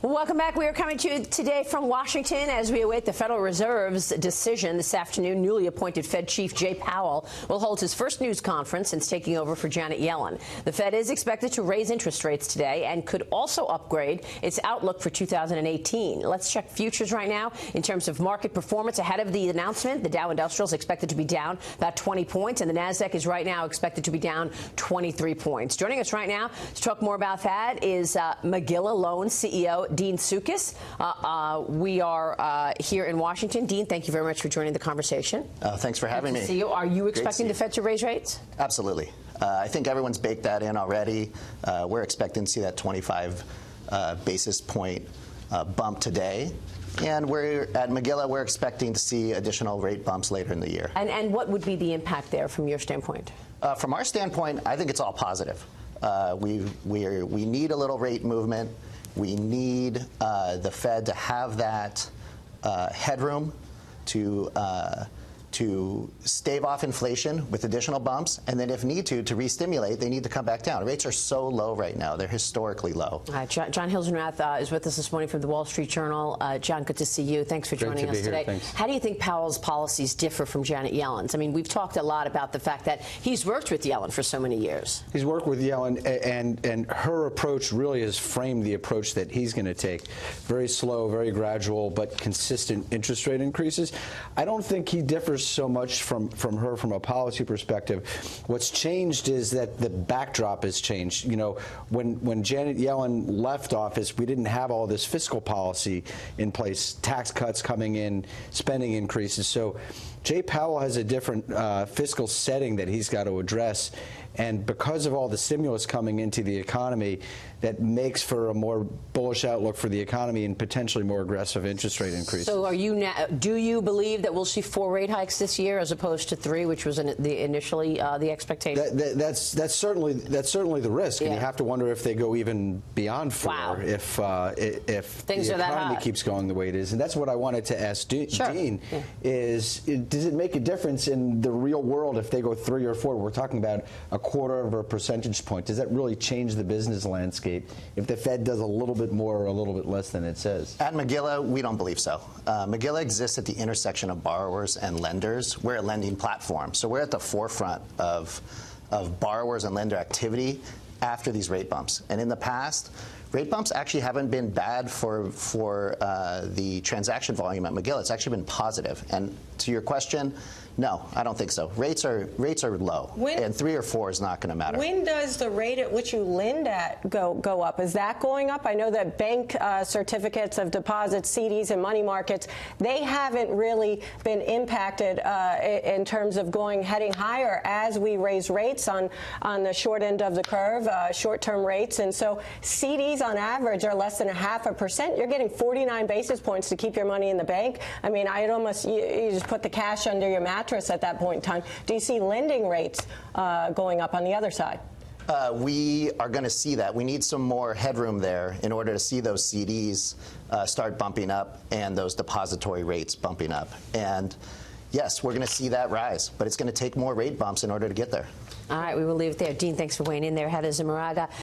Welcome back. We are coming to you today from Washington as we await the Federal Reserve's decision this afternoon. Newly appointed Fed Chief Jay Powell will hold his first news conference since taking over for Janet Yellen. The Fed is expected to raise interest rates today and could also upgrade its outlook for 2018. Let's check futures right now in terms of market performance ahead of the announcement. The Dow Industrial is expected to be down about 20 points, and the Nasdaq is right now expected to be down 23 points. Joining us right now to talk more about that is Magilla Loans CEO Dean Sioukas. We are here in Washington. Dean, thank you very much for joining the conversation. Thanks for having me. See you. Are you expecting the Fed to raise rates? Absolutely. I think everyone's baked that in already. We're expecting to see that 25 basis point bump today. And we're at Magilla, we're expecting to see additional rate bumps later in the year. And what would be the impact there from your standpoint? From our standpoint, I think it's all positive. We need a little rate movement. We need the Fed to have that headroom to stave off inflation with additional bumps, and then if need to re-stimulate, they need to come back down. Rates are so low right now. They're historically low. Jon Hilsenrath is with us this morning from the Wall Street Journal. Jon, good to see you. Thanks for joining us today. Thanks. How do you think Powell's policies differ from Janet Yellen's? I mean, we've talked a lot about the fact that he's worked with Yellen for so many years. He's worked with Yellen, and her approach really has framed the approach that he's going to take. Very slow, very gradual, but consistent interest rate increases. I don't think he differs so much from her from a policy perspective. What's changed is that the backdrop has changed. You know, when Janet Yellen left office, we didn't have all this fiscal policy in place, tax cuts coming in, spending increases. So Jay Powell has a different fiscal setting that he's got to address. And because of all the stimulus coming into the economy, that makes for a more bullish outlook for the economy and potentially more aggressive interest rate increases. So do you believe that we'll see 4 rate hikes this year as opposed to 3, which was initially the expectation? That's certainly the risk, and you have to wonder if they go even beyond 4 if the economy keeps going the way it is. And that's what I wanted to ask Dean, is does it make a difference in the real world if they go 3 or 4? We're talking about a quarter of a percentage point. Does that really change the business landscape if the Fed does a little bit more or a little bit less than it says? At Magilla, we don't believe so. Magilla exists at the intersection of borrowers and lenders. We're a lending platform, so we're at the forefront of borrowers and lender activity after these rate bumps. And in the past, rate bumps actually haven't been bad for the transaction volume at Magilla. It's actually been positive. And to your question, no, I don't think so. Rates are low, and 3 or 4 is not going to matter. When does the rate at which you lend at go up? Is that going up? I know that bank certificates of deposit, CDs, and money markets, they haven't really been impacted in terms of heading higher as we raise rates on the short end of the curve, short-term rates. And so CDs on average are less than 0.5%. You're getting 49 basis points to keep your money in the bank. I mean, I'd almost you just put the cash under your mattress at that point in time. Do you see lending rates going up on the other side? We are going to see that. We need some more headroom there in order to see those CDs start bumping up and those depository rates bumping up. And yes, we're going to see that rise, but it's going to take more rate bumps in order to get there. All right, we will leave it there. Dean, thanks for weighing in there. Heather Zimaraga.